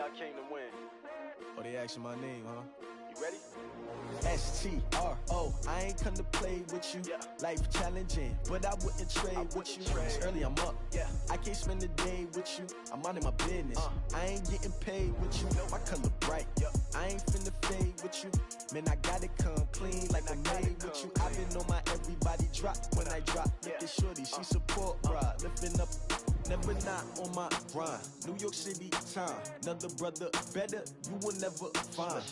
I came to win. Oh, they asking my name, huh? You ready? S-T-R-O, I ain't come to play with you. Yeah. Life challenging, but I wouldn't trade with you. It's early, I'm up. Yeah. I can't spend the day with you. I'm minding my business. I ain't getting paid with you. My color bright. I ain't finna fade with you. Man, I gotta come clean like I'm made with you. I've been on my everybody drop when I drop. Look at shorty, she support, bruh. Lifting up, never not on my grind. New York City time, another brother better, you will never find.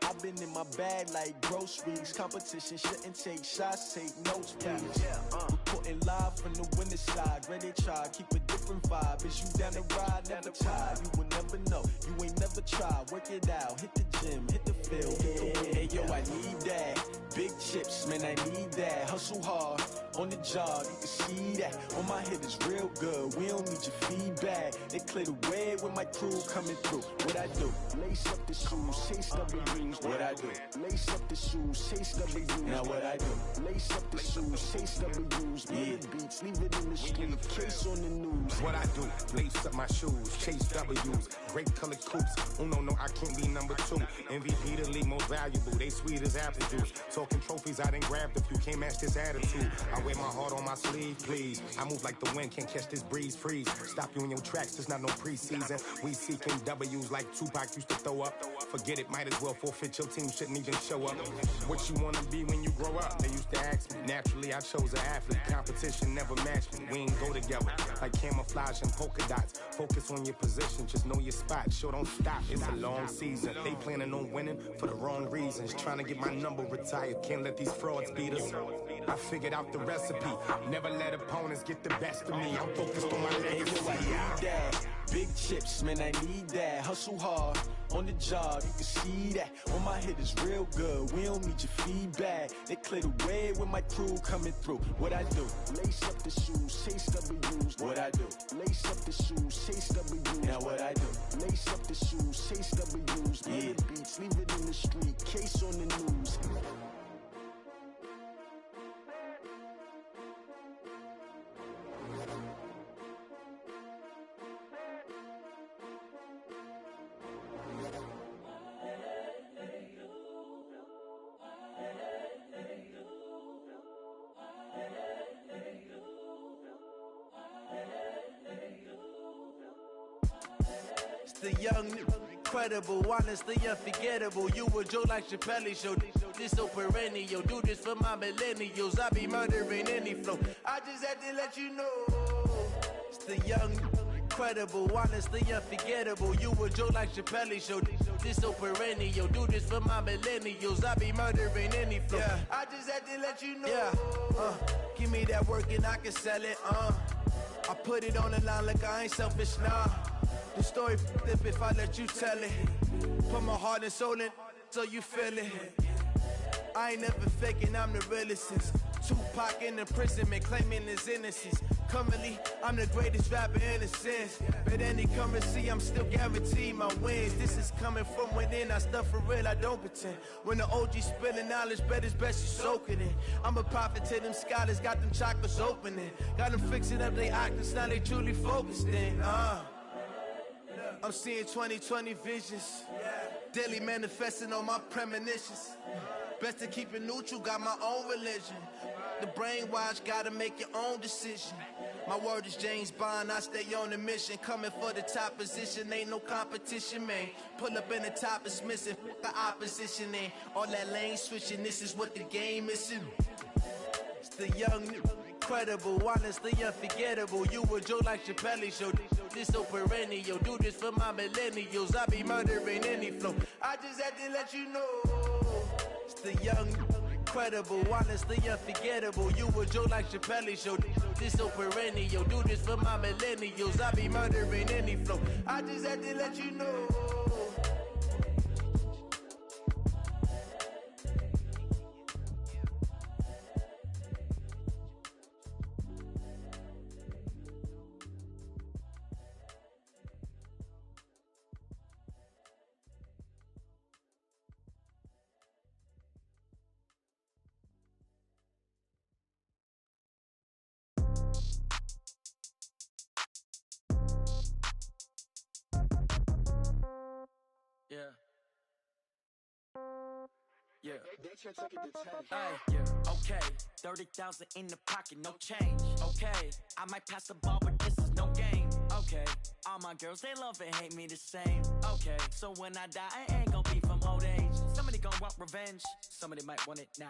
I've been in my bag like groceries. Competition shouldn't take shots, take notes, please. Reporting live from the winning side. Ready to try, keep a different vibe. Is you down the ride, never tired. You will never know, you ain't never tried. Work it out, hit the gym, hit the field, hit the wind. Hey yo, I need that. Big chips, man, I need that. Hustle hard, on the job, you can see that. On my head is real good, we don't need your feedback. They clear the way with my crew coming through. What I do? Lace up the shoes, chase W's. What I do? Lace up the shoes, chase W's. Now what I do? Lace up the shoes, chase W's. Million beats, leave it in the street, case on the news. What I do? Lace up my shoes, chase W's. Great colored coops. Oh no, I can't be number 2. MVP the league most valuable. They sweet as apple juice. Talking trophies, I done grabbed a few. Can't match this attitude. I wear my heart on my sleeve, please. I move like the wind, can't catch this breeze, freeze. Stop you in your tracks, there's not no preseason. We seeking W's like Tupac used to throw up. Forget it, might as well forfeit. Your team shouldn't even show up. What you wanna be when you grow up? They used to ask me. Naturally, I chose an athlete. Competition never matched me. We ain't go together like camouflage and polka dots. Focus on your position, just know your spot. Sure, don't stop. It's a long season. They planning on winning for the wrong reasons. Trying to get my number retired. Can't let these frauds beat us. I figured out the recipe. Never let opponents get the best of me. I'm focused on my legacy. I need that. Big chips, man, I need that. Hustle hard, on the job, you can see that. On my head is real good, we don't need your feedback. They clear the way with my crew coming through. What I do? Lace up the shoes, chase W's. What I do? Lace up the shoes, chase W's. Now what I do? Lace up the shoes, chase W's. Million beats, leave it in the street, case on the news. The young, incredible, honestly unforgettable. You a Joe like Chappelle show. This so perennial. Do this for my millennials. I be murdering any flow. I just had to let you know. It's the young, incredible, honestly unforgettable. You a Joe like Chappelle show. This so perennial. Do this for my millennials. I be murdering any flow. I just had to let you know. Give me that work and I can sell it. I put it on the line like I ain't selfish, nah. The story flip if I let you tell it. Put my heart and soul in so you feel it. I ain't never faking, I'm the realest since Tupac in imprisonment, claiming his innocence. Currently, I'm the greatest rapper in a sense. But any currency, I'm still guaranteed my wins. This is coming from within, I stuff for real, I don't pretend. When the OG spilling knowledge, bet it's best you soak it in. I'm a prophet to them scholars, got them chakras opening. Got them fixing up they octaves, now they truly focused in. I'm seeing 2020 visions, daily manifesting on my premonitions. Best to keep it neutral, got my own religion. The brainwash, gotta make your own decision. My word is James Bond, I stay on a mission. Coming for the top position, ain't no competition, man. Pull up in the top is missing, the opposition ain't. All that lane switching, this is what the game is. It's the young, incredible, honestly unforgettable. You a Joe like Chappelle show. This so perennial. Do this for my millennials. I be murdering any flow. I just had to let you know. It's the young, incredible, honestly unforgettable. You a Joe like Chappelle show. This so perennial. Do this for my millennials. I be murdering any flow. I just had to let you know. Hey, okay, 30,000 in the pocket, no change. Okay, I might pass the ball, but this is no game. Okay, all my girls, they love and hate me the same. Okay, so when I die, I ain't gon' be from old age. Somebody gon' want revenge, somebody might want it now.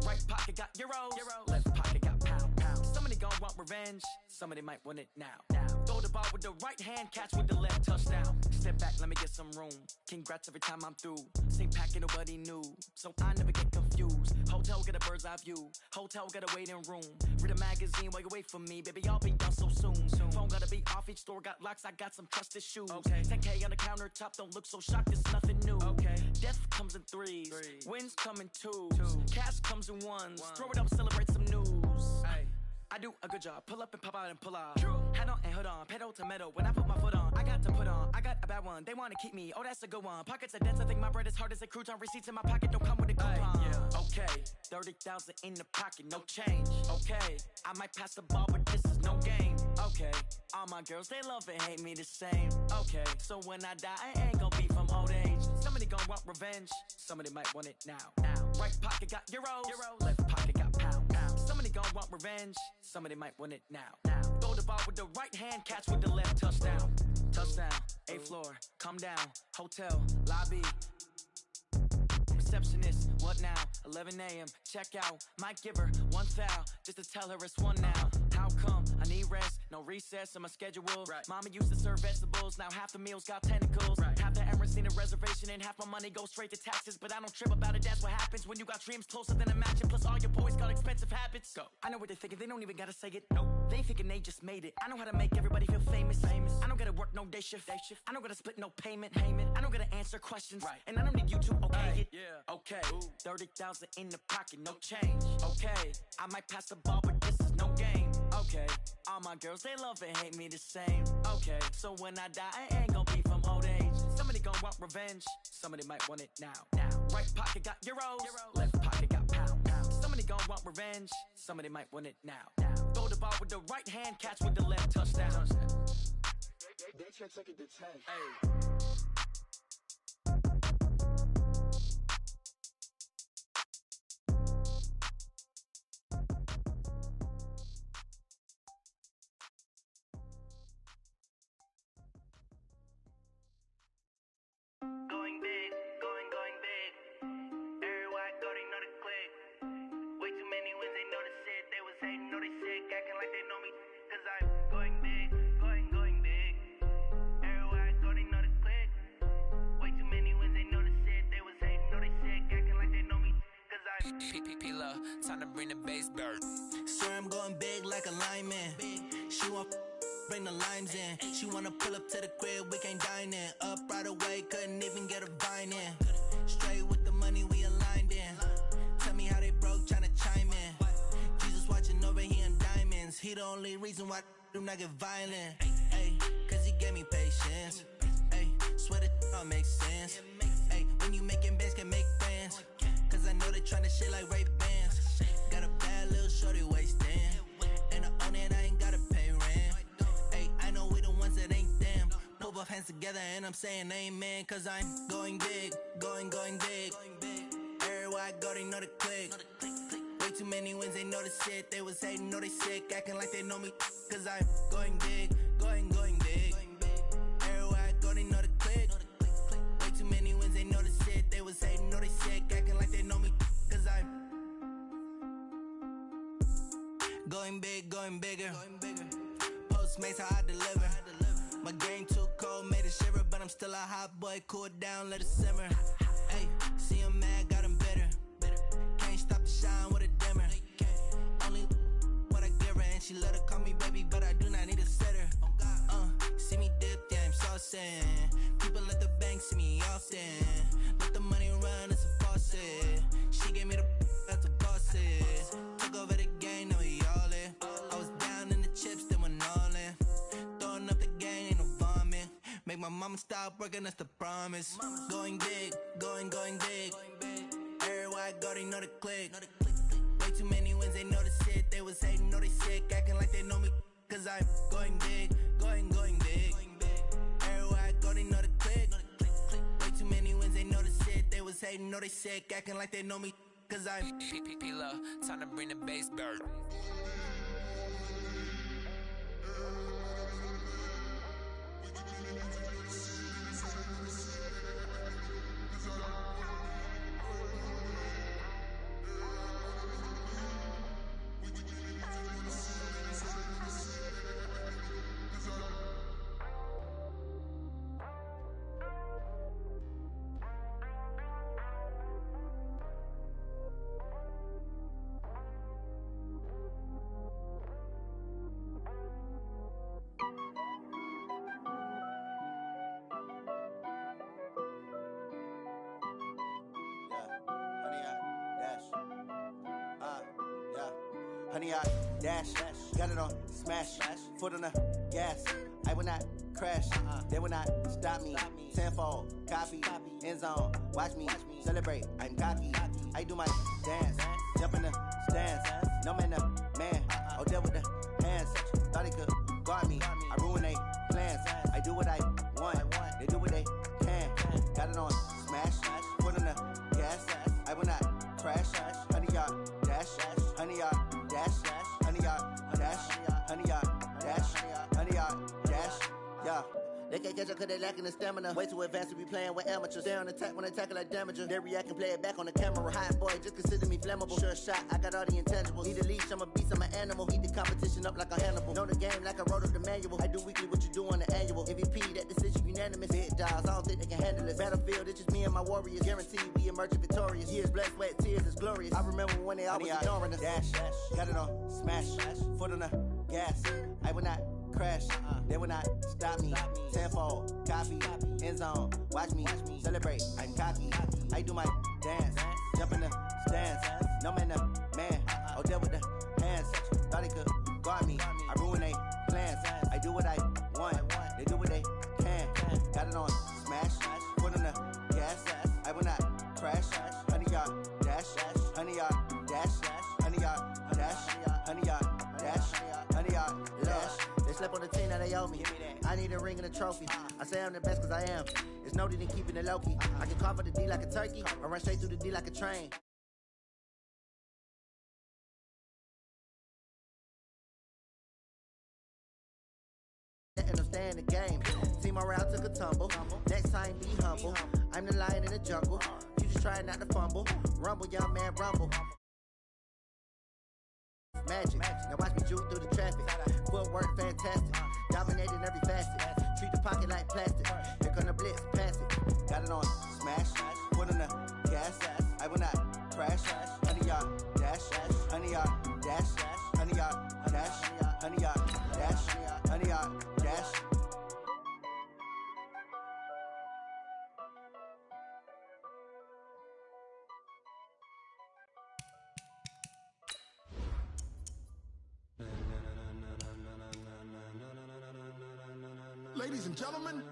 Right pocket got euros, left pocket got pound. Somebody gon' want revenge, somebody might want it now. Throw the ball with the right hand, catch with the left, touchdown. Step back, let me get some room. Congrats every time I'm through. Same packet, nobody knew, so I never get confused. Hotel get a bird's eye view, hotel get a waiting room. Read a magazine while you wait for me, baby, I'll be done so soon. Phone gotta be off, each store got locks, I got some trusted shoes. 10K on the countertop, don't look so shocked, it's nothing new. Death comes in threes, wins come in twos, cash comes in ones. Throw it up, celebrate some news. I do a good job, pull up and pop out and pull out. Head on and hood on, pedal to metal. When I put my foot on, I got to put on. I got a bad one, they wanna keep me, oh that's a good one. Pockets are dense, I think my bread is hard as a crouton. Receipts in my pocket don't come with a coupon. Okay, 30,000 in the pocket, no change. Okay, I might pass the ball, but this is no game. Okay, all my girls, they love and hate me the same. Okay, so when I die, I ain't gon' be from old age. Somebody gon' want revenge, somebody might want it now. Right pocket got euros, left pocket got pound. Somebody gon' want revenge, somebody might want it now. Throw the ball with the right hand, catch with the left, touchdown. Touchdown, 8th floor, come down, hotel, lobby. Receptionist, what now? 11 a.m., check out. Might give her one foul, just to tell her it's one now. How come? I need rest, no recess in my schedule. Mama used to serve vegetables, now half the meals got tentacles. Half the Emirates need a reservation and half my money goes straight to taxes. But I don't trip about it, that's what happens when you got dreams closer than a mansion. Plus all your boys got expensive habits. Go. I know what they're thinking, they don't even gotta say it. Nope. They thinking they just made it. I know how to make everybody feel famous. I don't gotta work no day shift. I don't gotta split no payment. I don't gotta answer questions. And I don't need you to okay it. Okay, 30,000 in the pocket, no change. Okay, I might pass the ball, but this is no game. Okay, all my girls, they love and hate me the same. Okay, so when I die, I ain't gon' be from old age. Somebody gon' want revenge, somebody might want it now. Right pocket got euros, left pocket got pound. Somebody gon' want revenge, somebody might want it now. Throw the ball with the right hand, catch with the left, touchdown. They check it to 10. Hey. Going big, going big. Everywhere I go, they know the click. Way too many wins, they know the shit. They was hating, know they sick, acting like they know me. Cause I'm going big, going big. Everywhere I go, they know the click. Way too many wins, they know the shit. They was hating, know they sick, acting like they know me. Cause I'm P-P-P-Love, time to bring the bass back. Swear I'm going big like a lineman. She want bring the limes in. She wanna pull up to the crib, we can't dine in. Up right away, couldn't even get a vine in. Straight with the money, we aligned in. Tell me how they broke, tryna chime in. Jesus watching over here in diamonds. He the only reason why do not get violent. Ay, cause he gave me patience. Ay, swear that don't make sense. Ay, when you making bands, can make friends. Cause I know they tryna shit like Ray Bans. Got a bad little shorty wasting. And I own it, I ain't gotta pay rent. Ay, I know we the ones that ain't them. Pull both hands together and I'm saying amen. Cause I'm going big, going big. Everywhere I go, they know the click. Way too many wins, they know the shit. They was hating, know they sick, acting like they know me. Cause I'm going big, going big. Everywhere I go, they know the click. Way too many wins, they know the shit. They was hating, know they sick, acting like they know me. Cause I'm going big, going bigger. Postmates how I deliver. My game too cold, made it shiver, but I'm still a hot boy. Cool it down, let it simmer. Hey, see him mad, got him bitter. Can't stop the shine with a dimmer. Only what I give her, and she let her call me baby, but I do not need a sitter. See me dip, yeah, I'm saucing. People at the bank see me often. Let the money run, it's a faucet. She gave me the that's a boss it. Took over the game, now we all in. I was down in the chips, then went all in. Throwing up the game, ain't no vomit. Make my mama stop working, that's the promise. Going big, going big. Everywhere I go, they know the click. Way too many wins, they know the shit. They was hating, know they sick, acting like they know me. Cause I'm going big, going big. Everywhere I go, they know the click. Way too many wins, they know the shit. They was hating, know they sick, acting like they know me. cause I'm P-P-P-Love, time to bring the bass bird. Honey, I dash, got it on smash, foot on the gas. I will not crash, they will not stop me. Tenfold, copy, end zone, watch me celebrate. I'm cocky, I do my dance, jump in the stands. No man, the man, oh, there with the hands. Thought he could guard me, I ruin they plans. I do what I want, they do what they can. Got it on smash, foot on the gas. I will not crash, honey, y'all dash, honey, y'all dash, honey, y'all dash, honey, y'all dash, honey, y'all dash, yeah. They can't catch up cause they lacking the stamina. Way too advanced to be playing with amateurs. Stay on attack when I tackle like damager. They react and play it back on the camera. Hot boy, just consider me flammable. Sure shot, I got all the intangibles. Need a leash, I'm a beast, I'm an animal. Eat the competition up like a Hannibal. Know the game like I wrote up the manual. I do weekly what you do on the annual. MVP, that decision unanimous. Big dogs, I don't think they can handle it. Battlefield, it's just me and my warriors. Guaranteed we emerge victorious. Years, blood, sweat, tears, it's glorious. I remember when they always ignoring us. Dash, got it on smash, foot on the gas. I will not crash, they will not stop me. Tenfold, copy, end zone, watch me celebrate. I'm cocky, I do my dance, jump in the stands. No man, the man, oh, there with the hands. Thought he could guard me, I ruin they plans. I do what I want, they do what they can. Got it on smash, foot on the gas. I will not crash, honey, y'all dash, honey, y'all dash, honey, y'all dash, honey, y'all dash, honey, y'all dash. They slept on the team that they owe me. I need a ring and a trophy. I say I'm the best cause I am. It's no need in keeping it low-key. I can cover the D like a turkey or run straight through the D like a train. Letting them stay in the game. See my route took a tumble. Next time be humble. I'm the lion in the jungle. You just trying not to fumble. Rumble, young man, rumble. Magic. Now watch me juke through the traffic. Footwork fantastic. Dominating every facet. Treat the pocket like plastic. Here come the blitz, pass it. Got it on smash. Foot on the gas. I will not crash. Honey, y'all dash. Honey, y'all dash. Honey, y'all dash. Honey, y'all dash. Honey, y'all dash. Ladies and gentlemen,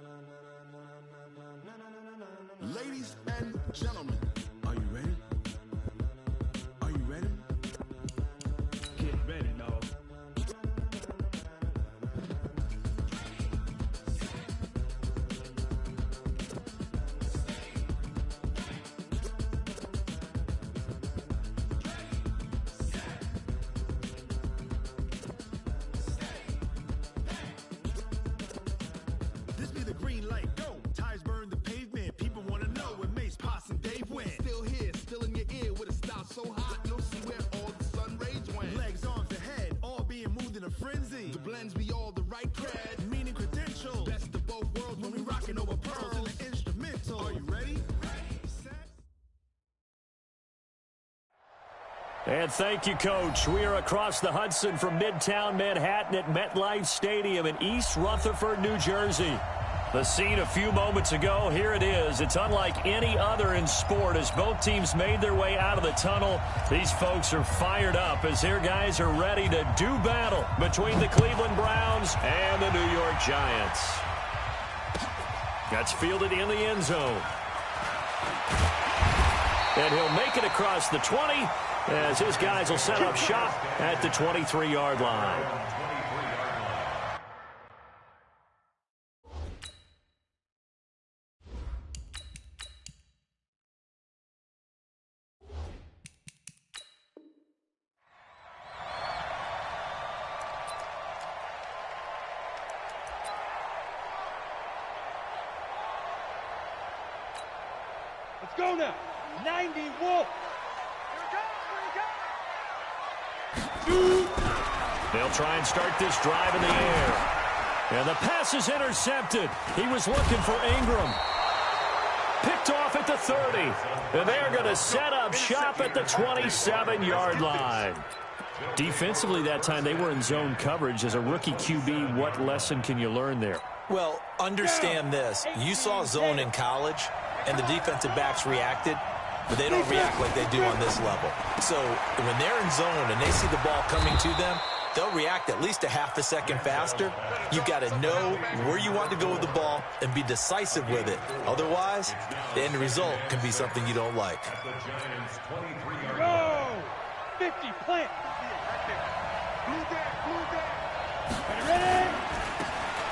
ladies and gentlemen, are you ready? Are you ready? Get ready, dog. This be the green light, go. Tires burn the pavement. People wanna know where Mace, Potts, and Dave went. Still here, still in your ear with a style so hot, you'll see where all the sun rays went. Legs, arms, ahead, all being moved in a frenzy. The blends be all the right cred, meaning credentials. Best of both worlds when we rockin' over pearls and the instrumental. Are you ready? And thank you, Coach. We are across the Hudson from Midtown Manhattan at MetLife Stadium in East Rutherford, New Jersey. The scene a few moments ago, here it is. It's unlike any other in sport as both teams made their way out of the tunnel. These folks are fired up as their guys are ready to do battle between the Cleveland Browns and the New York Giants. That's fielded in the end zone. And he'll make it across the 20 as his guys will set up shop at the 23-yard line. Let's go now. 90 Wolf. They'll try and start this drive in the air. And the pass is intercepted. He was looking for Ingram. Picked off at the 30. And they're going to set up shop at the 27-yard line. Defensively that time, they were in zone coverage. As a rookie QB, what lesson can you learn there? Well, understand this. You saw zone in college, and the defensive backs reacted, but they don't react like they do on this level. So when they're in zone and they see the ball coming to them, they'll react at least a half a second faster. You've got to know where you want to go with the ball and be decisive with it. Otherwise, the end result can be something you don't like. Go! 50, plant. Ready?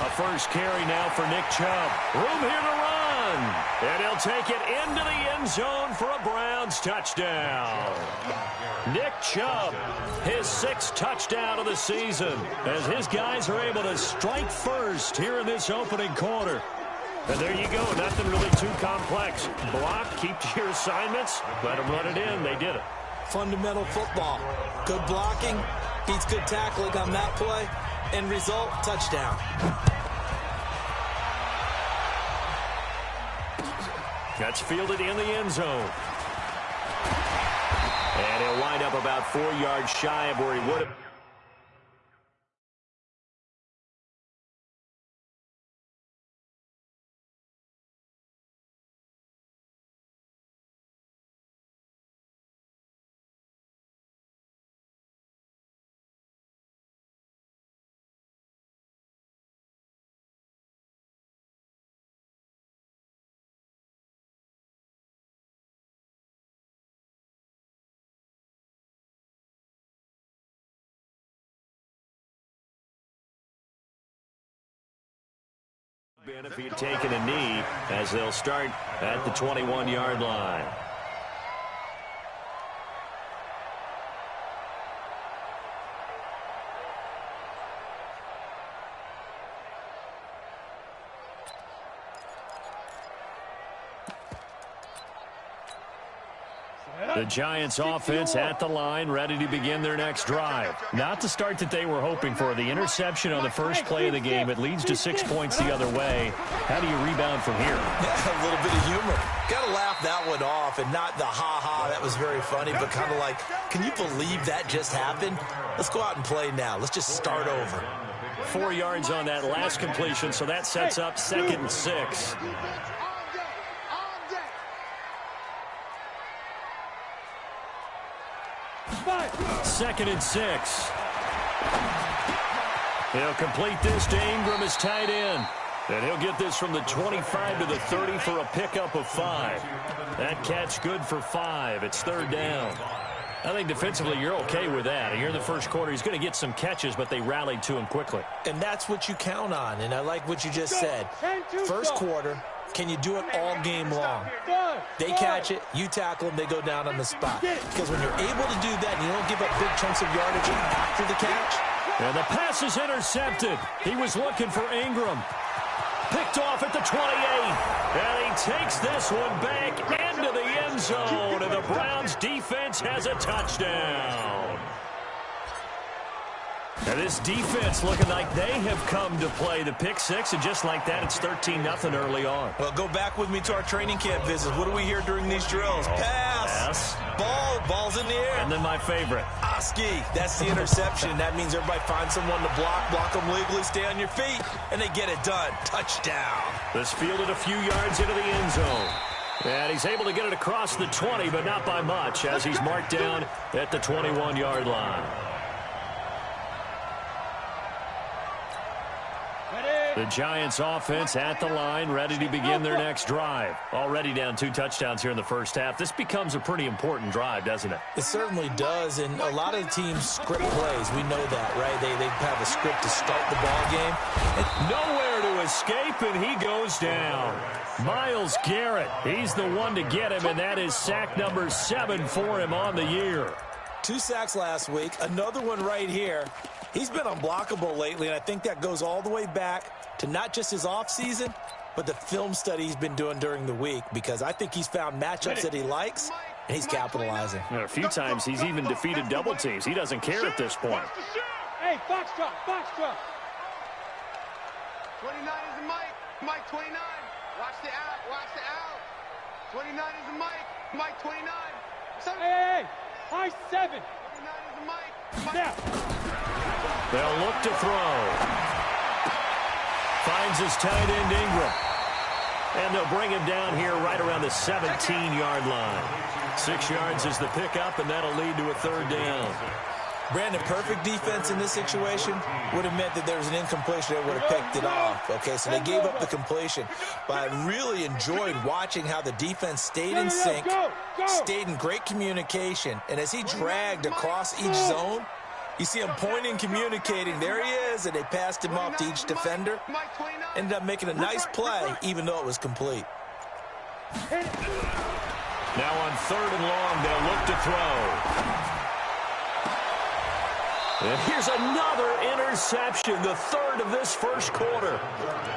A first carry now for Nick Chubb. Room here to run. And he'll take it into the end zone for a Browns touchdown. Nick Chubb, his 6th touchdown of the season, as his guys are able to strike first here in this opening quarter. And there you go, nothing really too complex. Block, keep to your assignments, let them run it in. They did it. Fundamental football. Good blocking, beats good tackling on that play. End result, touchdown. That's fielded in the end zone. And he'll wind up about 4 yards shy of where he would have. If he'd taken a knee, as they'll start at the 21-yard line. The Giants offense at the line, ready to begin their next drive. Not the start that they were hoping for. The interception on the first play of the game, it leads to 6 points the other way. How do you rebound from here? Yeah, a little bit of humor. Got to laugh that one off, and not the ha-ha, that was very funny, but kind of like, can you believe that just happened? Let's go out and play now. Let's just start over. 4 yards on that last completion, so that sets up 2nd and 6. Second and 6. He'll complete this to Ingram as tight end. And he'll get this from the 25 to the 30 for a pickup of 5. That catch good for 5. It's 3rd down. I think defensively you're okay with that. Here in the first quarter, he's going to get some catches, but they rallied to him quickly. And that's what you count on, and I like what you just said. First quarter, can you do it all game long? They catch it, you tackle them, they go down on the spot. Because when you're able to do that and you don't give up big chunks of yardage after the catch. And the pass is intercepted. He was looking for Ingram. Picked off at the 28. And he takes this one back into the end zone. And the Browns defense has a touchdown. Now this defense looking like they have come to play the pick 6, and just like that, it's 13-0 early on. Well, go back with me to our training camp visits. What do we hear during these drills? Pass. Ball's in the air. And then my favorite. Oski, that's the interception. That means everybody finds someone to block them legally, stay on your feet, and they get it done. Touchdown. This fielded a few yards into the end zone. And he's able to get it across the 20, but not by much, as he's marked down at the 21-yard line. The Giants offense at the line, ready to begin their next drive. Already down 2 touchdowns here in the first half. This becomes a pretty important drive, doesn't it? It certainly does, and a lot of teams script plays. We know that, right? They have a script to start the ball game. And nowhere to escape, and he goes down. Myles Garrett, he's the one to get him, and that is sack number 7 for him on the year. 2 sacks last week, another one right here. He's been unblockable lately, and I think that goes all the way back to not just his offseason, but the film study he's been doing during the week, because I think he's found matchups that he likes, and he's capitalizing. A few times he's even defeated double teams. He doesn't care at this point. Hey, box drop, box drop. 29 is the Mike. Mike 29. Watch the out. Watch the out. 29 is the Mike. Mike 29. Hey, high 7. 29 is the Mike. Now. They'll look to throw. Finds his tight end Ingram. And they'll bring him down here right around the 17-yard line. 6 yards is the pickup, and that'll lead to a third down. Brandon, perfect defense in this situation would have meant that there was an incompletion that would have picked it off. Okay, so they gave up the completion. But I really enjoyed watching how the defense stayed in sync, stayed in great communication. And as he dragged across each zone, you see him pointing, communicating. There he is, and they passed him off to each defender. Ended up making a nice play, even though it was complete. Now on 3rd and long, they'll look to throw. And here's another interception, the 3rd of this first quarter.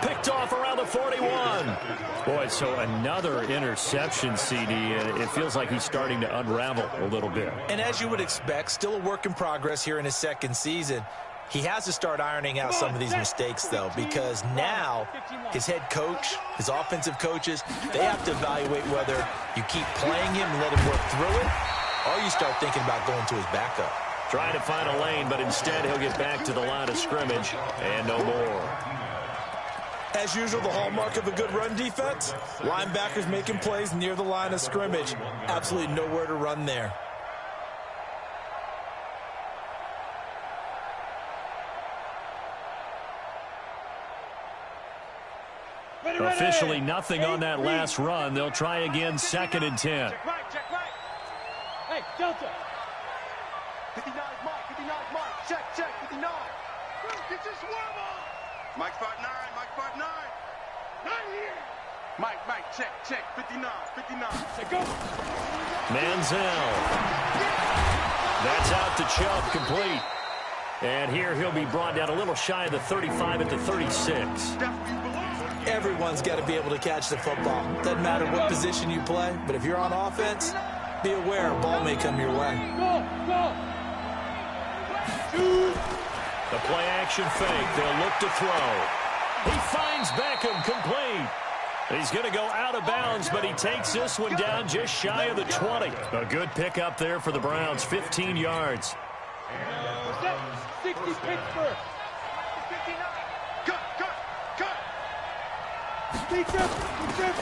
Picked off around the 41. Boy, so another interception, CD. It feels like he's starting to unravel a little bit. And as you would expect, still a work in progress here in his second season. He has to start ironing out some of these mistakes, though, because now his head coach, his offensive coaches, they have to evaluate whether you keep playing him and let him work through it, or you start thinking about going to his backup. Trying to find a lane, but instead he'll get back to the line of scrimmage and no more. As usual, the hallmark of a good run defense, linebackers making plays near the line of scrimmage. Absolutely nowhere to run there. Officially nothing on that last run. They'll try again, 2nd and 10. Check right. Hey, Delta. 59 is Mike. 59 is Mike. Check. 59. Get your swarm on. Mike 5'9. Mike 5'9. Not here. Mike, check. 59. Say go. Manziel. That's out to Chubb, complete. And here he'll be brought down a little shy of the 35 at the 36. Everyone's got to be able to catch the football. Doesn't matter what position you play, but if you're on offense, be aware a ball may come your way. Go. The play action fake. They'll look to throw. He finds Beckham, complete. He's going to go out of bounds, but he takes this one down just shy of the 20. A good pickup there for the Browns, 15 yards. 60 Pittsburgh.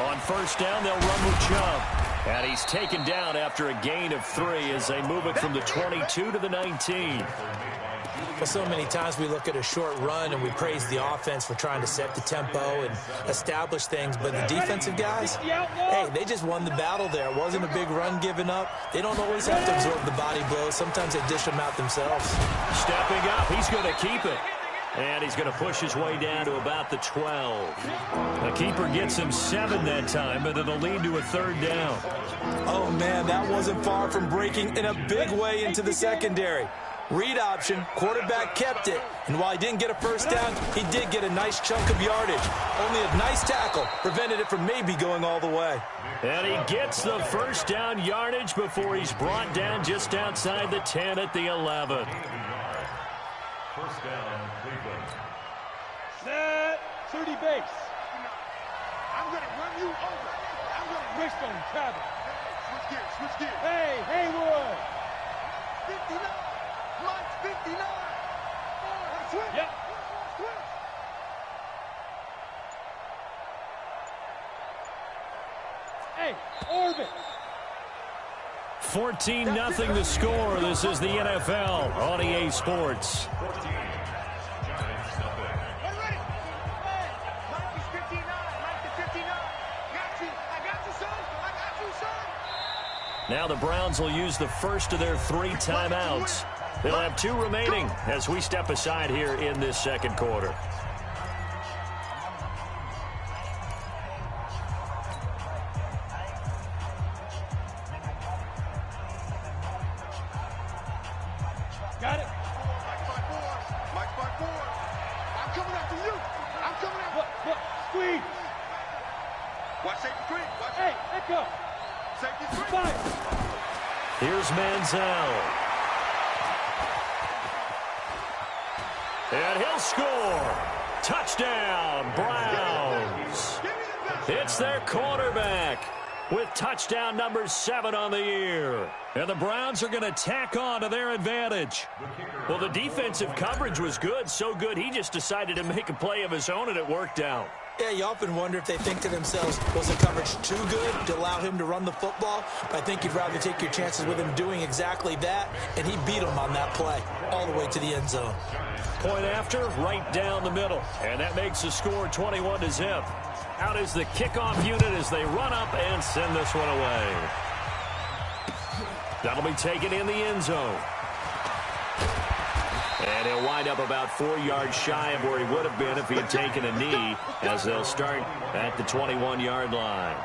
On first down, they'll run with Chubb. And he's taken down after a gain of 3 as they move it from the 22 to the 19. Well, so many times we look at a short run and we praise the offense for trying to set the tempo and establish things, but the defensive guys, hey, they just won the battle there. It wasn't a big run given up. They don't always have to absorb the body blows. Sometimes they dish them out themselves. Stepping up, he's going to keep it. And he's going to push his way down to about the 12. The keeper gets him 7 that time, but it'll lead to a third down. Oh, man, that wasn't far from breaking in a big way into the secondary. Read option, quarterback kept it, and while he didn't get a first down, he did get a nice chunk of yardage. Only a nice tackle prevented it from maybe going all the way. And he gets the first down yardage before he's brought down just outside the 10 at the 11. First down, Cleveland. Set, 30 base. I'm going to run you over. I'm going to Wishbone, travel. Switch gears. Hey, Haywood. 59. Mike's 59. Switch. Yep. Switch. Hey, orbit. 14-0 the score. This is the NFL on EA Sports. Now the Browns will use the first of their 3 timeouts. They'll have 2 remaining as we step aside here in this second quarter. Got it. Mike 5'4". I'm coming after you. I'm coming after you. Look, squeeze. Here's Manziel. And he'll score. Touchdown, Browns. It's their quarterback with touchdown number 7 on the year. And the Browns are going to tack on to their advantage. Well, the defensive coverage was good, so good he just decided to make a play of his own, and it worked out. Yeah, you often wonder if they think to themselves, was the coverage too good to allow him to run the football? But I think you'd rather take your chances with him doing exactly that, and he beat him on that play all the way to the end zone. Point after, right down the middle. And that makes the score 21-0. Out is the kickoff unit as they run up and send this one away. That'll be taken in the end zone. And he'll wind up about 4 yards shy of where he would have been if he had taken a knee, as they'll start at the 21-yard line.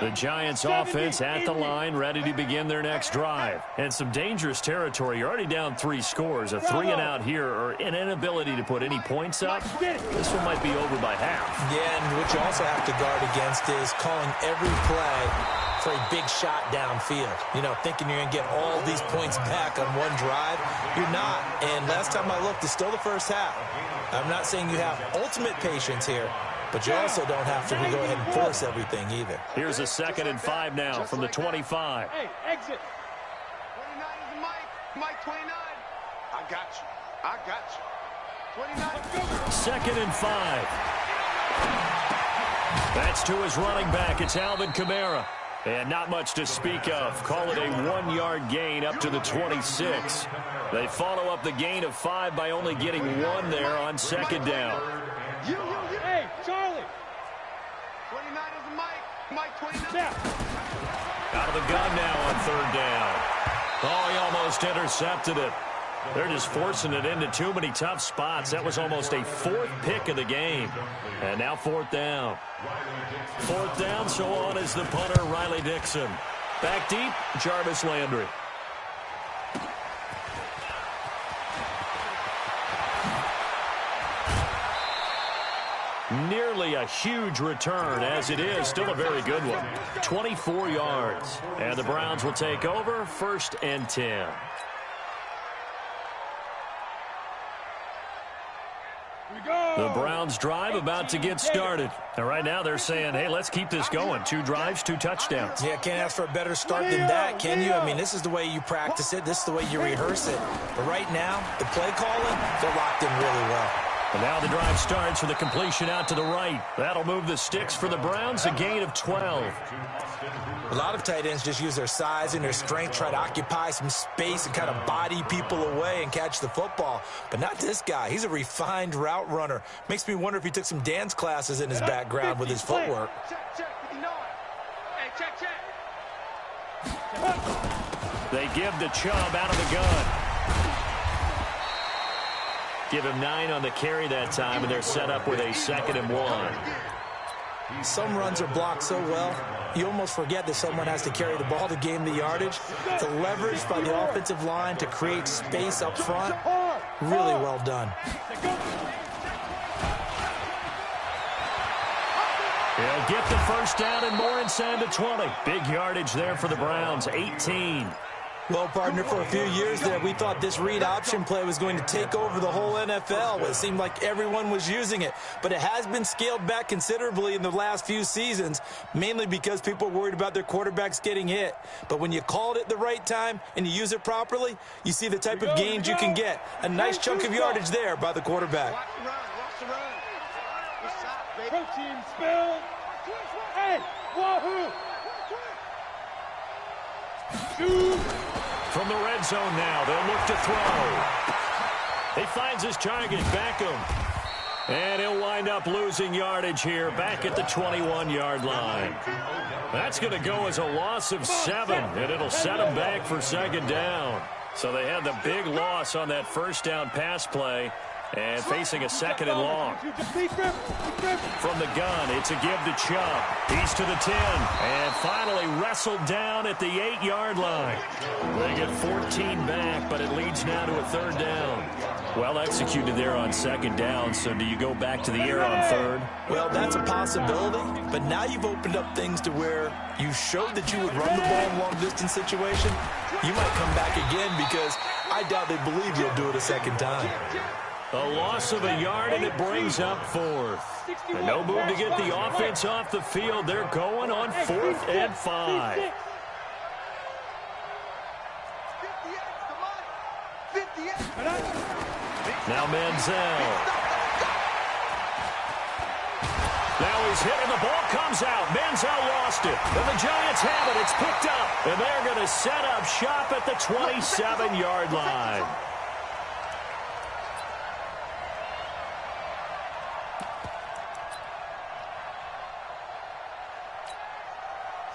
The Giants offense at the line, ready to begin their next drive. And some dangerous territory. You're already down 3 scores. A 3-and-out here, or an inability to put any points up. This one might be over by half. Yeah, and what you also have to guard against is calling every play for a big shot downfield. You know, thinking you're going to get all these points back on one drive. You're not. And last time I looked, it's still the first half. I'm not saying you have ultimate patience here, but you also don't have to go ahead and force everything either. Here's a 2nd and 5 now from the 25. Hey, exit. 29 is Mike. Mike 29. I got you. I got you. 29. 2nd and 5. That's to his running back. It's Alvin Kamara. And not much to speak of. Call it a 1-yard gain up to the 26. They follow up the gain of 5 by only getting 1 there on 2nd down. Hey, Charlie. 29 is Mike. Mike 29. Out of the gun now on 3rd down. Oh, he almost intercepted it. They're just forcing it into too many tough spots. That was almost a 4th pick of the game. And now 4th down. 4th down, so on is the punter, Riley Dixon. Back deep, Jarvis Landry. Nearly a huge return, as it is still a very good one. 24 yards. And the Browns will take over, 1st and 10. The Browns drive about to get started. And right now they're saying, hey, let's keep this going. 2 drives, 2 touchdowns. Yeah, can't ask for a better start than that, can you? I mean, this is the way you practice it. This is the way you rehearse it. But right now, the play calling, they're locked in really well. And now the drive starts with a completion out to the right. That'll move the sticks for the Browns, a gain of 12. A lot of tight ends just use their size and their strength, try to occupy some space and kind of body people away and catch the football. But not this guy. He's a refined route runner. Makes me wonder if he took some dance classes in his background with his footwork. They give the Chubb out of the gun. Give him 9 on the carry that time, and they're set up with a 2nd and 1. Some runs are blocked so well, you almost forget that someone has to carry the ball to gain the yardage. The leverage by the offensive line to create space up front, really well done. He'll get the 1st down and more inside the 20. Big yardage there for the Browns, 18. Well, partner, for a few years there, we thought this read option play was going to take over the whole NFL. It seemed like everyone was using it. But it has been scaled back considerably in the last few seasons, mainly because people are worried about their quarterbacks getting hit. But when you called it the right time and you use it properly, you see the type of gains you can get. A nice chunk of yardage there by the quarterback. Watch the run. What's up, baby? Protein spill. Hey, wahoo. From the red zone now, they'll look to throw. He finds his target, Beckham. And he'll wind up losing yardage here back at the 21-yard line. That's going to go as a loss of 7, and it'll set him back for 2nd down. So they had the big loss on that 1st down pass play, And facing a second and long. From the gun, it's a give to Chubb. He's to the 10. And finally wrestled down at the 8-yard line. They get 14 back, but it leads now to a third down. Well executed there on second down, so do you go back to the air on third? Well, that's a possibility, but now you've opened up things to where you showed that you would run the ball in long-distance situation. You might come back again because I doubt they believe you'll do it a second time. A loss of a yard, and it brings up fourth. And no move to get the offense off the field. They're going on 4th and 5. Now Manziel. Now he's hit and the ball comes out. Manziel lost it. And the Giants have it. It's picked up. And they're going to set up shop at the 27-yard line.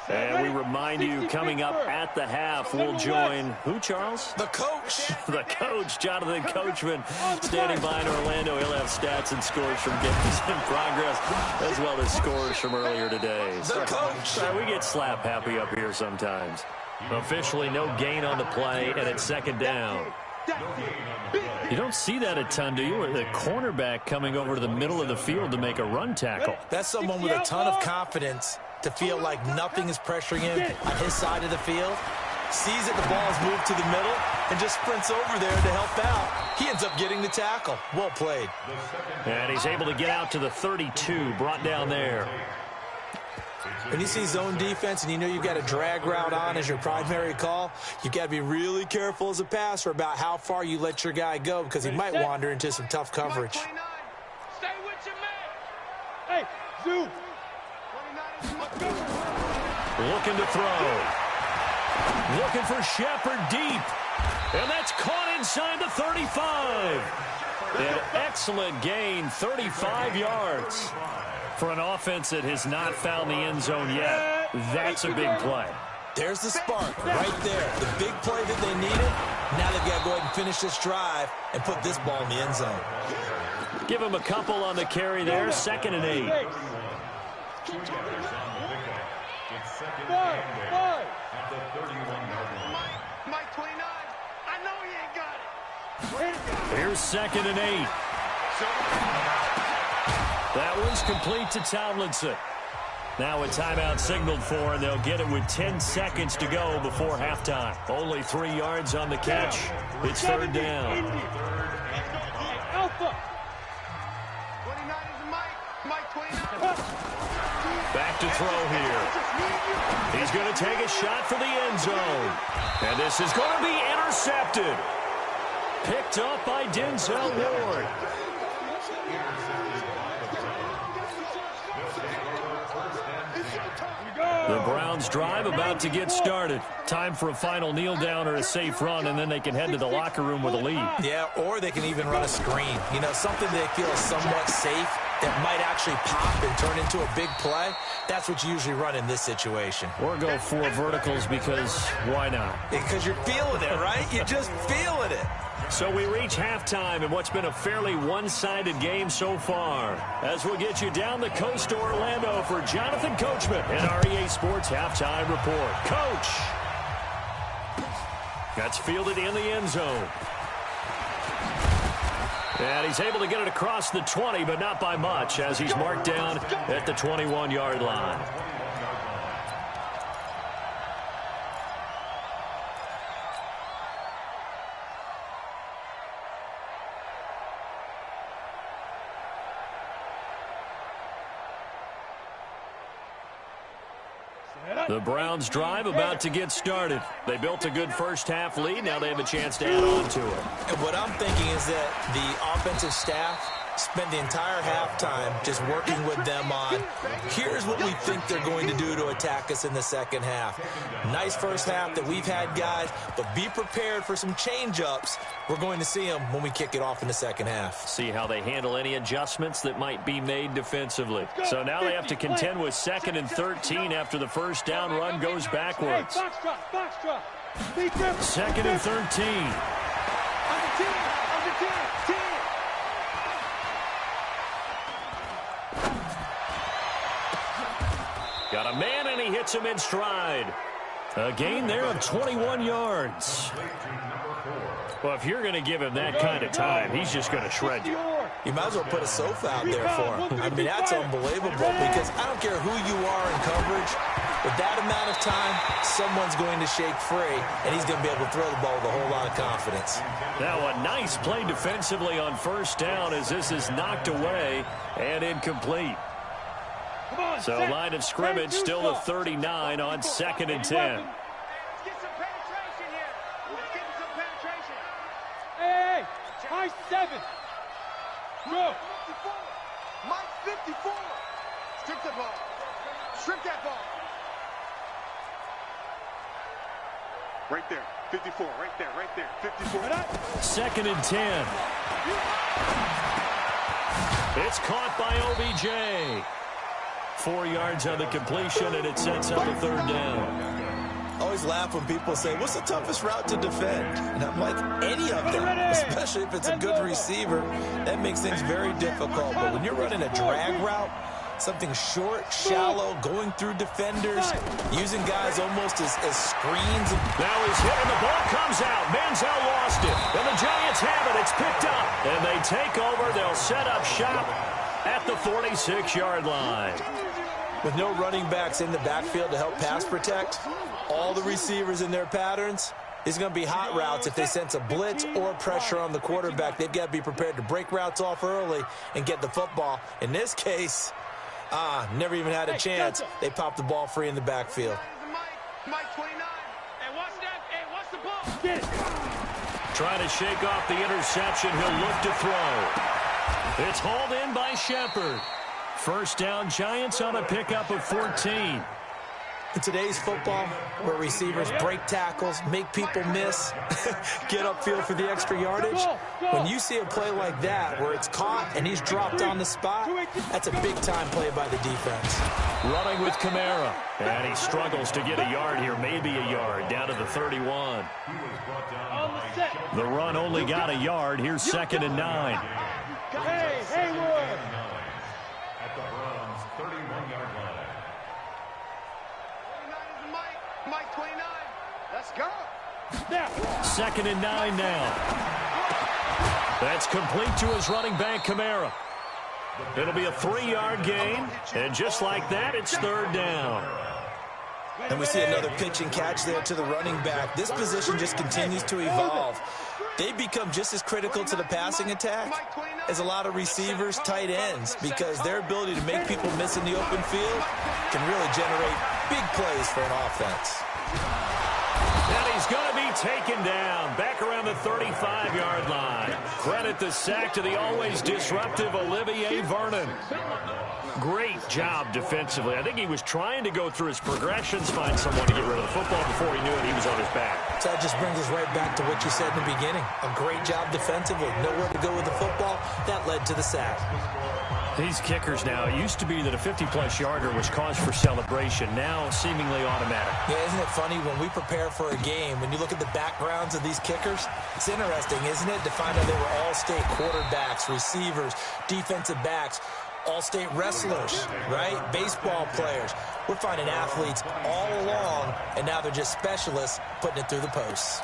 And we remind you, coming up at the half, we'll join who, Charles? The coach. The coach, Jonathan Coachman, standing by in Orlando. He'll have stats and scores from games in progress, as well as scores from earlier today. The coach. We get slap happy up here sometimes. Officially, no gain on the play, and it's second down. You don't see that a ton, do you? The cornerback coming over to the middle of the field to make a run tackle. That's someone with a ton of confidence to feel like nothing is pressuring him on his side of the field. Sees that the ball is moved to the middle and just sprints over there to help out. He ends up getting the tackle. Well played. And he's able to get out to the 32, brought down there. When you see zone defense and you know you've got a drag route on as your primary call, you've got to be really careful as a passer about how far you let your guy go because he might wander into some tough coverage. Stay with your man. Hey, Zoo. Looking to throw. Looking for Shepard deep. And that's caught inside the 35. An excellent gain, 35 yards. For an offense that has not found the end zone yet, that's a big play. There's the spark right there. The big play that they needed. Now they've got to go ahead and finish this drive and put this ball in the end zone. Give him a couple on the carry there, 2nd and 8. Mike 29. I know he ain't got it. Here's 2nd and 8. That one's complete to Tomlinson. Now a timeout signaled for, and they'll get it with 10 seconds to go before halftime. Only 3 yards on the catch. It's third down. Alpha. 29 is Mike 29. Back to throw here. He's going to take a shot for the end zone. And this is going to be intercepted. Picked up by Denzel Ward. The Browns drive about to get started. Time for a final kneel down or a safe run, and then they can head to the locker room with a lead. Yeah, or they can even run a screen. You know, something they feel is somewhat safe that might actually pop and turn into a big play. That's what you usually run in this situation. Or go 4 verticals because why not? Because you're feeling it, right? You're just feeling it. So we reach halftime in what's been a fairly one-sided game so far. As we'll get you down the coast to Orlando for Jonathan Coachman and our EA Sports Halftime Report. Coach! That's fielded in the end zone. And he's able to get it across the 20, but not by much, as he's marked down at the 21-yard line. The Browns drive about to get started. They built a good first-half lead. Now they have a chance to add on to it. And what I'm thinking is that the offensive staff spent the entire halftime just working with them on, here's what we think they're going to do to attack us in the second half. Nice first half that we've had, guys, but be prepared for some change-ups. We're going to see them when we kick it off in the second half. See how they handle any adjustments that might be made defensively. So now they have to contend with 2nd and 13 after the first down run goes backwards. 2nd and 13. Got a man, and he hits him in stride. A gain there of 21 yards. Well, if you're going to give him that kind of time, he's just going to shred you. You might as well put a sofa out there for him. I mean, that's unbelievable because I don't care who you are in coverage. With that amount of time, someone's going to shake free, and he's going to be able to throw the ball with a whole lot of confidence. Now a nice play defensively on first down as this is knocked away and incomplete. So line of scrimmage still a 39 on 2nd and 10. Hey, high 7. Go. Mike 54. Strip the ball. Strip that ball. Right there. 54. Right there. Right there. 54. 2nd and 10. It's caught by OBJ. 4 yards on the completion, and it sets up a 3rd down. I always laugh when people say, what's the toughest route to defend? And I'm like, any of them, especially if it's a good receiver. That makes things very difficult. But when you're running a drag route, something short, shallow, going through defenders, using guys almost as screens. Now he's hit, and the ball comes out. Manziel lost it, and the Giants have it. It's picked up, and they take over. They'll set up shop at the 46-yard line. With no running backs in the backfield to help pass protect, all the receivers in their patterns is going to be hot routes. If they sense a blitz or pressure on the quarterback, they've got to be prepared to break routes off early and get the football. In this case, never even had a chance. They popped the ball free in the backfield. Mike 29. Hey, watch that. Hey, watch the ball. Get it. Trying to shake off the interception. He'll look to throw. It's hauled in by Shepard. First down, Giants on a pickup of 14. In today's football, where receivers break tackles, make people miss, get upfield for the extra yardage, when you see a play like that where it's caught and he's dropped on the spot, that's a big-time play by the defense. Running with Kamara, and he struggles to get a yard here, maybe a yard, down to the 31. The run only got a yard. Here's 2nd and 9. Hey, Haywood. At the Browns' 31-yard line. 29 is Mike 29. Let's go. 2nd and 9 now. That's complete to his running back, Kamara. It'll be a 3-yard gain, and just like that, it's 3rd down. And we see another pitch and catch there to the running back. This position just continues to evolve. They become just as critical to the passing attack as a lot of receivers, tight ends, because their ability to make people miss in the open field can really generate big plays for an offense. And he's going to be taken down back around the 35-yard line. Credit the sack to the always disruptive Olivier Vernon. Great job defensively. I think he was trying to go through his progressions, find someone to get rid of the football. Before he knew it, he was on his back. So that just brings us right back to what you said in the beginning. A great job defensively. Nowhere to go with the football. That led to the sack. These kickers now, it used to be that a 50-plus yarder was cause for celebration. Now seemingly automatic. Yeah, isn't it funny when we prepare for a game, when you look at the backgrounds of these kickers, it's interesting, isn't it, to find out they were all-state quarterbacks, receivers, defensive backs, all-state wrestlers, right? Baseball players. We're finding athletes all along, and now they're just specialists putting it through the posts.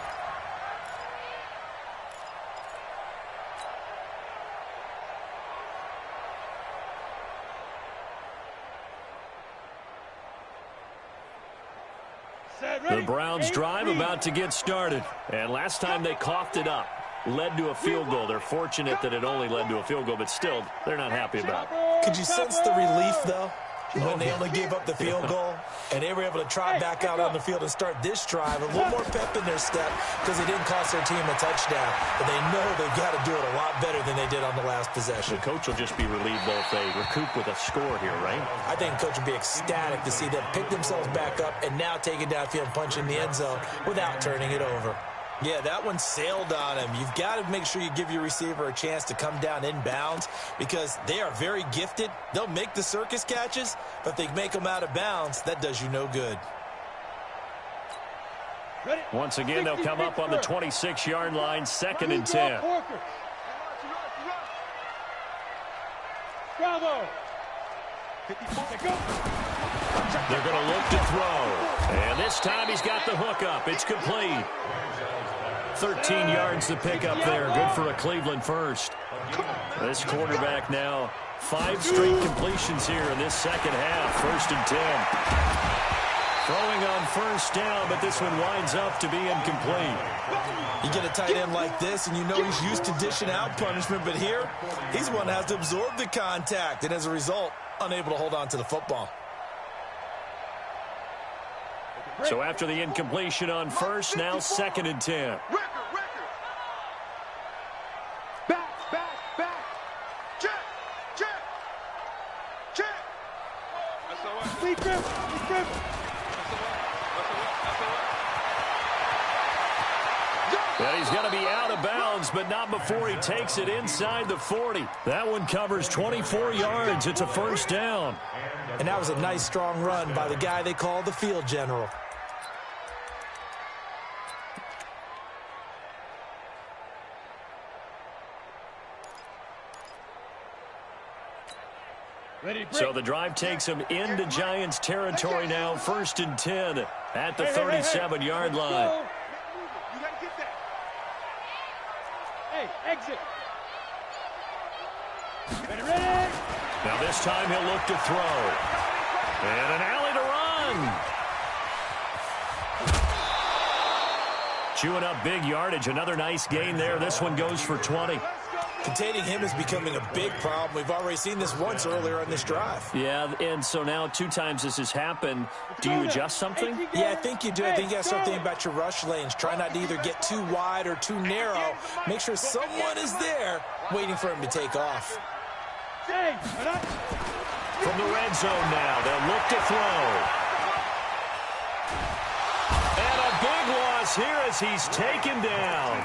The Browns drive about to get started. And last time they coughed it up, led to a field goal. They're fortunate that it only led to a field goal, but still, they're not happy about it. Could you sense the relief, though, when they only gave up the field goal and they were able to trot back out on the field and start this drive? A little more pep in their step because they didn't cost their team a touchdown, but they know they've got to do it a lot better than they did on the last possession. The coach will just be relieved, though, if they recoup with a score here, right? I think the coach would be ecstatic to see them pick themselves back up and now take it downfield and punch in the end zone without turning it over. Yeah, that one sailed on him. You've got to make sure you give your receiver a chance to come down inbounds because they are very gifted. They'll make the circus catches, but if they make them out of bounds, that does you no good. Once again, they'll come up on the 26-yard line, 2nd and 10. Bravo. They're going to look to throw. And this time he's got the hook up. It's complete. 13 yards to pick up there. Good for a Cleveland first. This quarterback now 5 straight completions here in this second half. 1st and 10. Throwing on first down, but this one winds up to be incomplete. You get a tight end like this, and you know he's used to dishing out punishment, but here, he's the one that has to absorb the contact, and as a result, unable to hold on to the football. So after the incompletion on first, now 2nd and 10. Back. Check. That's all right. Lee Griffin. Well, he's going to be out of bounds, but not before he takes it inside the 40. That one covers 24 yards. It's a first down. And that was a nice, strong run by the guy they call the field general. So the drive takes him into Giants territory now. 1st and 10 at the 37-yard line. You got to get that. Hey, exit. Ready. Now this time he'll look to throw. And an alley to run. Chewing up big yardage. Another nice gain there. This one goes for 20. Containing him is becoming a big problem. We've already seen this once earlier on this drive. Yeah, and so now 2 times this has happened. Do you adjust something? Yeah, I think you do. I think you got to start thinking about your rush lanes. Try not to either get too wide or too narrow. Make sure someone is there waiting for him to take off. From the red zone now, they'll look to throw. And a big loss here as he's taken down.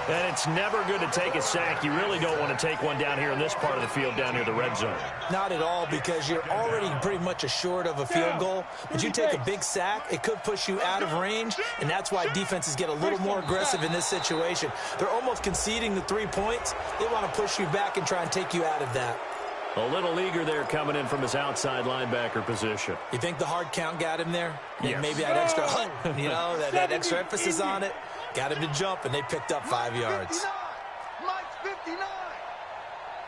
And it's never good to take a sack. You really don't want to take one down here in this part of the field down near the red zone. Not at all, because you're already pretty much assured of a field goal. But you take a big sack, it could push you out of range, and that's why defenses get a little more aggressive in this situation. They're almost conceding the 3 points. They want to push you back and try and take you out of that. A little eager there coming in from his outside linebacker position. You think the hard count got him there? Yes. Maybe that extra hunt, that extra emphasis on it. Got him to jump, and they picked up 5 yards. Mike's 59.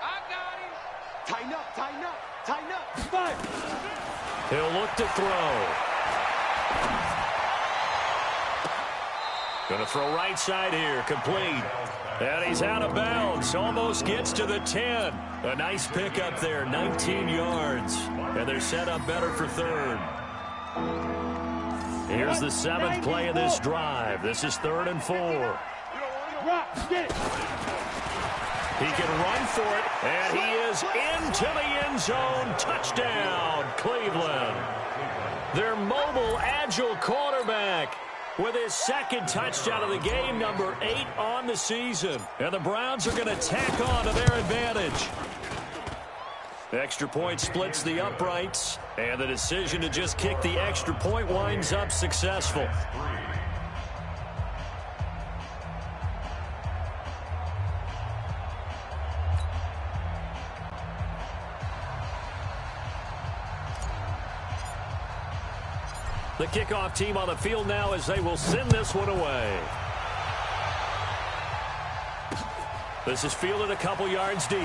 I got him. Tighten up. 5. He'll look to throw. Going to throw right side here, complete. And he's out of bounds, almost gets to the 10. A nice pickup there, 19 yards. And they're set up better for 3rd. Here's the 7th play of this drive. This is 3rd and 4. He can run for it, and he is into the end zone. Touchdown, Cleveland. Their mobile, agile quarterback with his 2nd touchdown of the game, number 8 on the season. And the Browns are going to tack on to their advantage. The extra point splits the uprights, and the decision to just kick the extra point winds up successful. The kickoff team on the field now as they will send this one away. This is fielded a couple yards deep.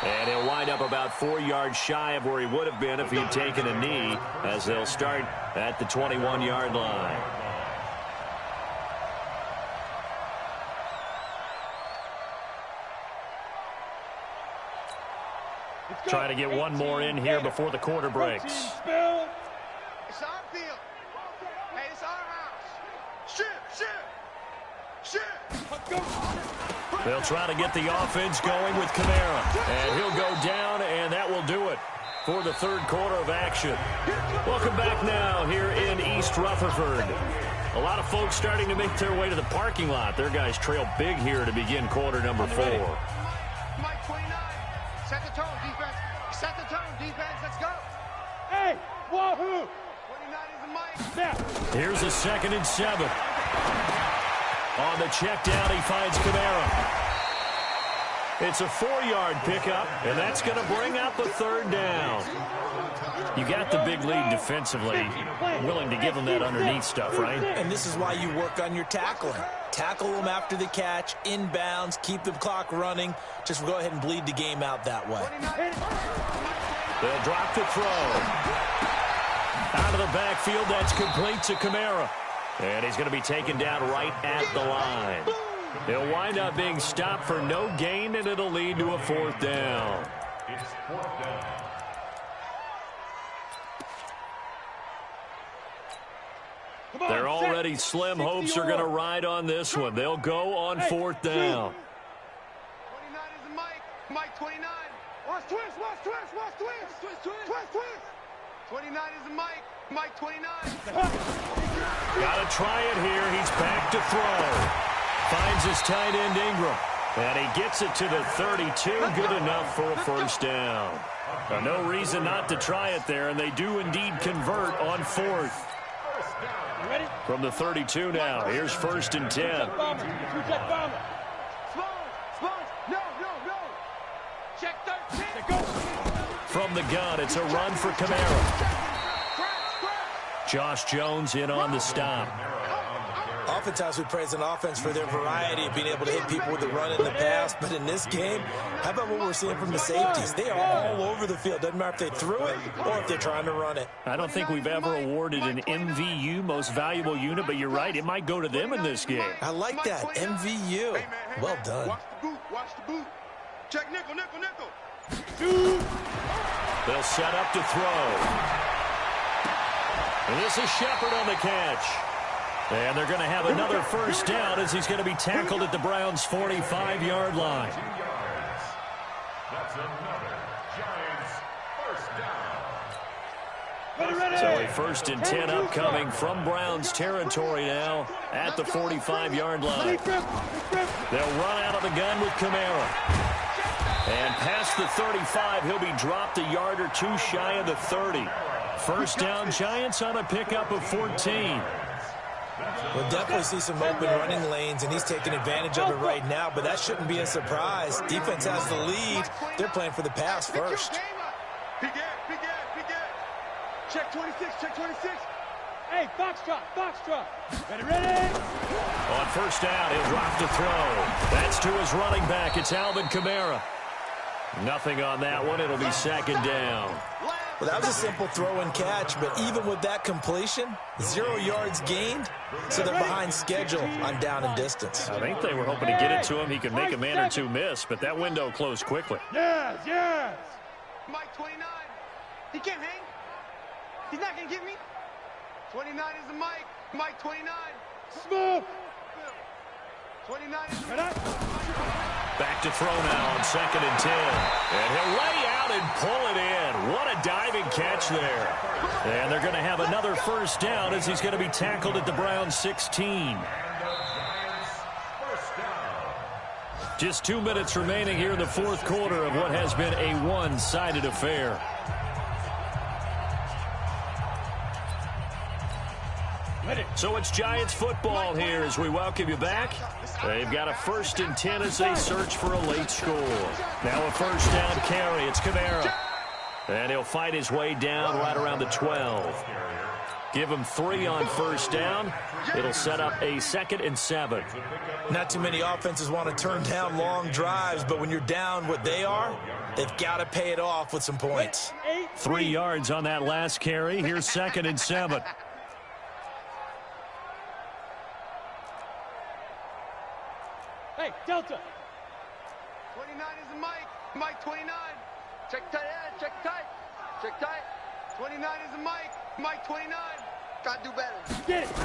And he'll wind up about 4 yards shy of where he would have been if he'd taken a knee, as they'll start at the 21-yard line. Trying to get one more in here before the quarter breaks. It's our field. Hey, it's our house. Shit. They'll try to get the offense going with Kamara. And he'll go down, and that will do it for the 3rd quarter of action. Welcome back now here in East Rutherford. A lot of folks starting to make their way to the parking lot. Their guys trail big here to begin quarter number 4. Mike 29. Set the tone, defense. Set the tone, defense. Let's go. Hey, wahoo. 29 is the Mike. Now. Here's a 2nd and 7. On the check down, he finds Kamara. It's a 4-yard pickup, and that's going to bring up a third down. You got the big lead defensively, willing to give them that underneath stuff, right? And this is why you work on your tackling. Tackle them after the catch, inbounds, keep the clock running. Just go ahead and bleed the game out that way. They'll drop the throw. Out of the backfield, that's complete to Kamara. And he's going to be taken down right at the line. He'll wind up being stopped for no gain, and it'll lead to a 4th down. It's 4th down. They're already slim hopes are going to ride on this one. They'll go on 4th down. 29 is the Mike. Mike 29. Watch twist, watch twist, watch twist. Twist, twist, twist, twist. 29 is the Mike. Mike 29. Got to try it here. He's back to throw. Finds his tight end Ingram. And he gets it to the 32. Good enough for a 1st down. No reason not to try it there, and they do indeed convert on 4th. From the 32 now. Here's 1st and 10. From the gun, it's a run for Kamara. Josh Jones in on the stop. Oftentimes we praise an offense for their variety of being able to hit people with the run in the pass, but in this game, how about what we're seeing from the safeties? They are all over the field. Doesn't matter if they threw it or if they're trying to run it. I don't think we've ever awarded an MVU, most valuable unit, but you're right, it might go to them in this game. I like that, MVU. Well done. Watch the boot, watch the boot. Check nickel, nickel, nickel. They'll set up to throw. And this is Shepard on the catch. And they're going to have another 1st down as he's going to be tackled at the Browns' 45-yard line. That's another Giants 1st down. So a 1st and 10 upcoming from Browns territory now at the 45-yard line. They'll run out of the gun with Kamara. And past the 35, he'll be dropped a yard or two shy of the 30. 1st down, Giants on a pickup of 14. We'll definitely see some open running lanes, and he's taking advantage of it right now, but that shouldn't be a surprise. Defense has the lead. They're playing for the pass first. Big check 26, check 26. Hey, foxtrot, foxtrot. Ready? On 1st down, he'll drop to throw. That's to his running back. It's Alvin Kamara. Nothing on that one. It'll be 2nd down. Well, that was a simple throw and catch, but even with that completion, 0 yards gained, so they're behind schedule on down and distance. I think they were hoping to get it to him. He could make a man or two miss, but that window closed quickly. Yes. Mike 29. He can't hang. He's not going to get me. 29 is the Mike. Mike 29. Smoke. 29 is the Mike. Back to throw now on 2nd and 10. And he'll lay out and pull it in. What a diving catch there. And they're going to have another 1st down as he's going to be tackled at the Browns 16. Just 2 minutes remaining here in the 4th quarter of what has been a one-sided affair. So it's Giants football here as we welcome you back. They've got a 1st and 10 as they search for a late score. Now a 1st down carry. It's Kamara. And he'll fight his way down right around the 12. Give him 3 on 1st down. It'll set up a 2nd and 7. Not too many offenses want to turn down long drives, but when you're down what they are, they've got to pay it off with some points. 3 yards on that last carry. Here's 2nd and 7. Hey, Delta. 29 is the Mike. Mike 29. Check tight end. Check tight. Check tight. 29 is the Mike. Mike 29. Gotta do better. Get it.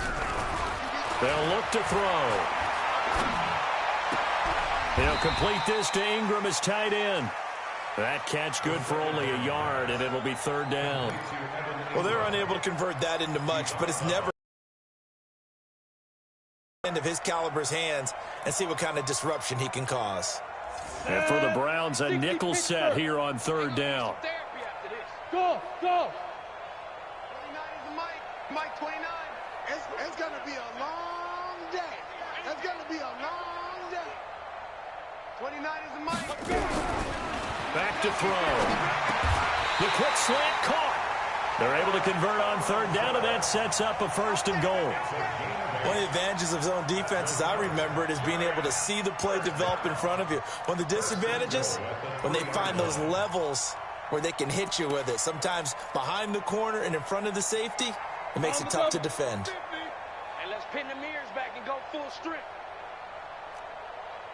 They'll look to throw. He'll complete this to Ingram as tight end. That catch good for only a yard, and it'll be 3rd down. Well, they're unable to convert that into much, but it's never end of his caliber's hands and see what kind of disruption he can cause. And for the Browns, a nickel set here on 3rd down. Go. 29 is the Mike. Mike 29. It's going to be a long day. It's going to be a long day. 29 is the mic. Back to throw. The quick slant caught. They're able to convert on third down, and that sets up a 1st and goal. One of the advantages of zone defense, as I remember it, is being able to see the play develop in front of you. One of the disadvantages, when they find those levels where they can hit you with it, sometimes behind the corner and in front of the safety, it makes it tough to defend. And let's pin the mirrors back and go full strip.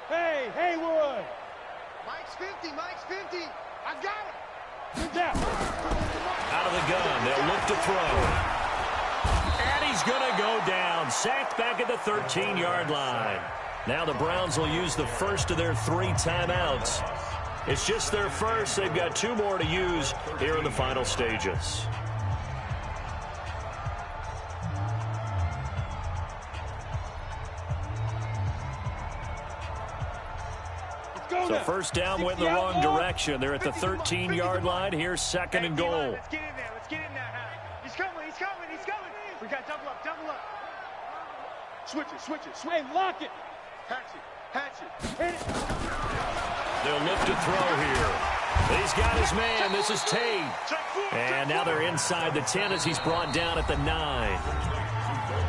Hey, Haywood! Mike's 50, Mike's 50. I got it. Out of the gun, they'll look to throw. And he's going to go down. Sacked back at the 13-yard line. Now the Browns will use the first of their 3 timeouts. It's just their first. They've got 2 more to use here in the final stages. So first down went in the wrong direction. They're at the 13-yard line. Here's 2nd and goal. Let's get in there. Let's get in there. He's coming. He's coming. He's coming. We got double up. Double up. Switch it. Hey, lock it! Hatch it. Hit it! They'll look to throw here. He's got his man. This is Tate. And now they're inside the 10 as he's brought down at the 9.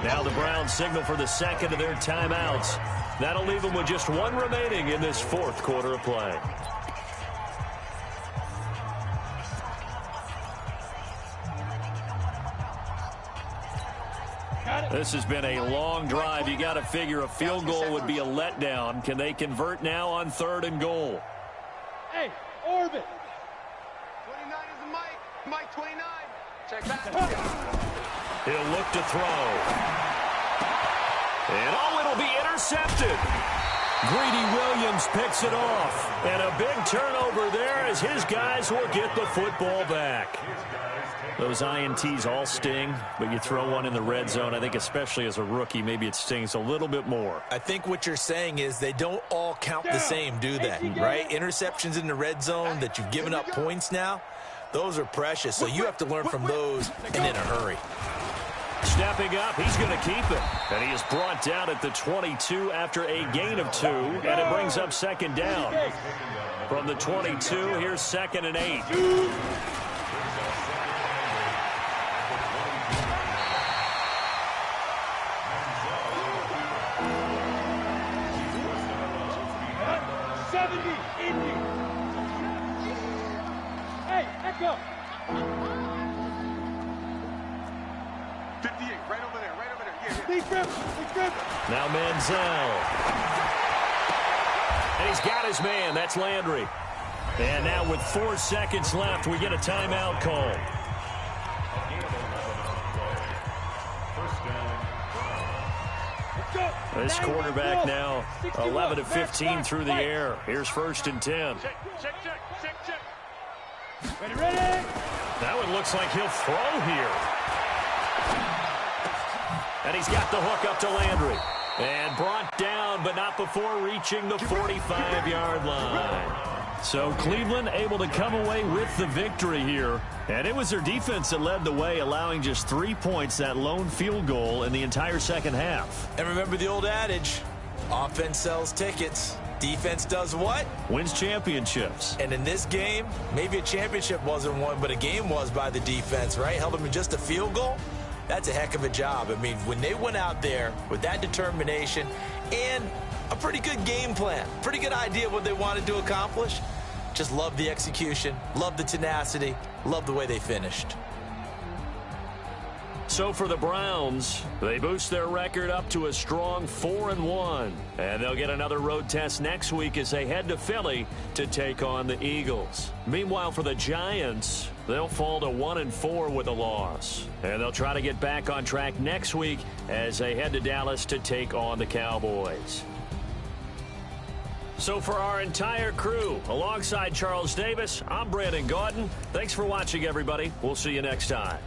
Now the Browns signal for the second of their timeouts. That'll leave them with just 1 remaining in this 4th quarter of play. This has been a long drive. You got to figure a field goal would be a letdown. Can they convert now on 3rd and goal? Hey, orbit! 29 is the mic. Mike 29. Check back. He'll look to throw. And it'll be intercepted. Greedy Williams picks it off. And a big turnover there as his guys will get the football back. Those INTs all sting, but you throw one in the red zone, I think especially as a rookie, maybe it stings a little bit more. I think what you're saying is they don't all count the same, do they? Right? Interceptions in the red zone that you've given up points now, those are precious. So you have to learn from those and in a hurry. Stepping up, he's going to keep it. And he is brought down at the 22 after a gain of 2, and it brings up 2nd down. From the 22, here's 2nd and 8. Hey, echo! 58, right over there. Yeah. Big grip. Now Manziel. And he's got his man. That's Landry. And now with 4 seconds left, we get a timeout call. This quarterback now 11 of 15 through the air. Here's 1st and 10. Check. Ready? Now it looks like he'll throw here. And he's got the hook up to Landry. And brought down, but not before reaching the 45-yard line. So Cleveland able to come away with the victory here. And it was their defense that led the way, allowing just 3 points, that lone field goal in the entire second half. And remember the old adage, offense sells tickets. Defense does what? Wins championships. And in this game, maybe a championship wasn't won, but a game was by the defense, right? Held them to just a field goal. That's a heck of a job. I mean, when they went out there with that determination and a pretty good game plan, pretty good idea what they wanted to accomplish, just love the execution, love the tenacity, love the way they finished. So for the Browns, they boost their record up to a strong 4-1. And they'll get another road test next week as they head to Philly to take on the Eagles. Meanwhile, for the Giants, they'll fall to 1-4 with a loss. And they'll try to get back on track next week as they head to Dallas to take on the Cowboys. So for our entire crew, alongside Charles Davis, I'm Brandon Gaudin. Thanks for watching, everybody. We'll see you next time.